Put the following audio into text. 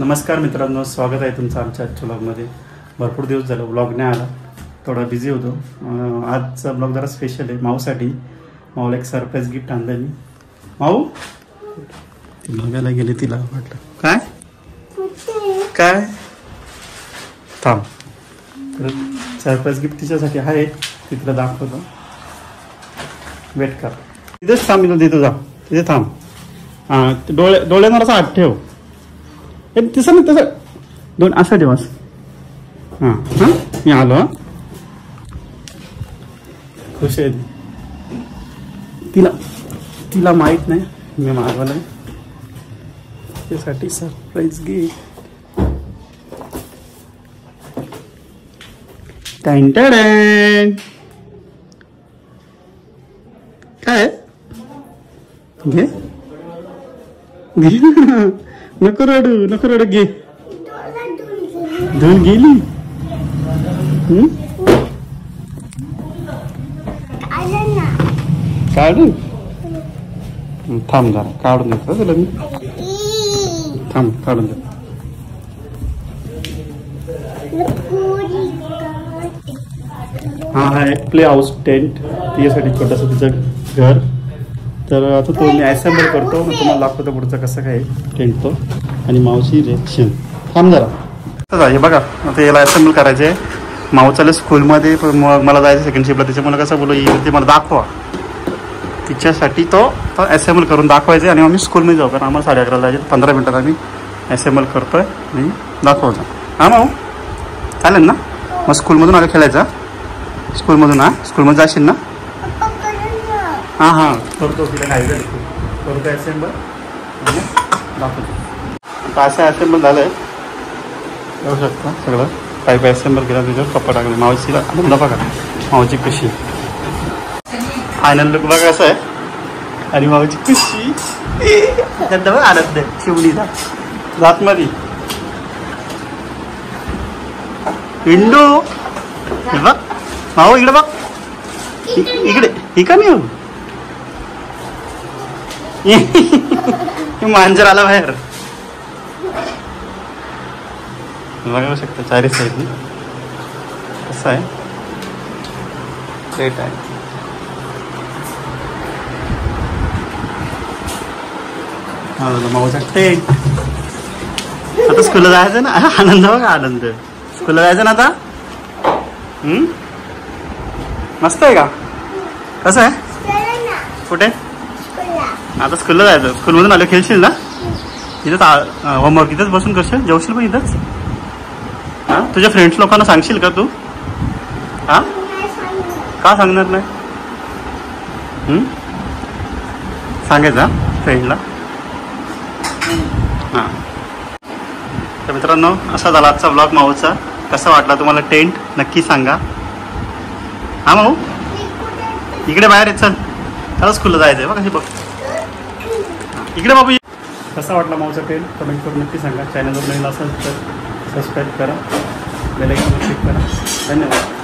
नमस्कार मित्रांनो, स्वागत आहे तुमचं आमच्या आजच्या ब्लॉगमध्ये. भरपूर दिवस झालं ब्लॉग नाही आला, थोडा बिझी होतो. आजचा ब्लॉग जरा स्पेशल आहे माऊसाठी. माऊला एक सरप्राईज गिफ्ट आणलं मी. माऊ ती बघायला गेली, तिला वाटलं काय काय थांब, तर सरप्राईज गिफ्ट तिच्यासाठी आहे, तिथलं दाखवतो. वेट कर, तिथेच थांब, मी देतो, जा तिथे थांब. हां, डोळ्यांवर असं हात ठेव. तसं नाही, तसं दोन असं ठेवास. हां हां, मी आलो. हां, खुश आहे तिला तिला माहीत नाही मी मागवलं आहे त्यासाठी सरप्राईज गिफ्ट. टँटॅडॅन, काय घे घे, नको रडू घे. धुवून गेली. काढू, थांब जरा काढून देतो तुला मी. थांब, काढून देतो. हा आहे प्ले हाऊस टेंट, तिच्यासाठी छोटंसं तिचं घर. तर आता तो मी असेंबल करतो, मग तुम्हाला दाखवतो पुढचं कसं काय टेंट तो आणि माऊची रिएक्शन. थांब जरा. हे बघा, आता याला असेंबल करायचं आहे. माऊ चालेल स्कूलमध्ये, पण मग मला जायचं सेकंड शिफ्टला. त्याच्यामुळे कसं बोलू, ते मला दाखवा. तिच्यासाठी तो असेंबल करून दाखवायचं आणि मग मी स्कूलमध्ये जाऊ, कारण आम्हाला 11:30 जायचे. 15 मिनिटात आम्ही असेंबल करतो आहे आणि दाखवतो. हां माऊ, चालेल ना? मग स्कूलमधून आलं खेळायचं. स्कूलमधून स्कूलमध्ये जाशील ना? हां हां, करतो. तिला काय करतो असेंबल दाखवतो. आता असं असेंबल झालं आहे, येऊ शकता सगळं. पाईप असेंबल केला, त्याच्यावर कप्पा टाकले. मावशीला आनंद बघा, मावची खुशी. फायनल लुक बघा कसं आहे आणि मावची खुशी. बघ आनंद शिवणीचा रातमध्ये विंडो. हे बघ माऊ, इकडे बघ, इकडे ही का नाही मांजर आला बाहेर. बघू शकता चारी साईडनी कसं आहे, प्लेट आहे. हा माऊचा टेंट. आता स्कूलला जायचं ना. आनंद बघा, आनंद. स्कूलला जायचं ना आता. मस्त आहे का? कसं आहे? कुठे? आता स्कूलला जायचं. स्कूलमधून आलं खेळशील ना? इथंच होमवर्क इथंच बसून करशील, जेवशील पण इथंच. हां, तुझ्या फ्रेंड्स लोकांना सांगशील का तू? हां, का सांगणार नाही? सांगायचं फ्रेंडला. हां, तर मित्रांनो, असा झाला आजचा ब्लॉग माऊचा. कसा वाटला तुम्हाला टेंट नक्की सांगा. हां माऊ, इकडे बाहेर येत. चल, त्याला स्कूलला जायचं आहे. बघ कशी बघ, इकडे बाबू. कसा वाटला माऊचा टेंट कमेंट करून नक्की सांगा. चॅनलवर नवीन असेल तर सबस्क्राईब करा, बेल आयकॉनवर क्लिक करा. धन्यवाद.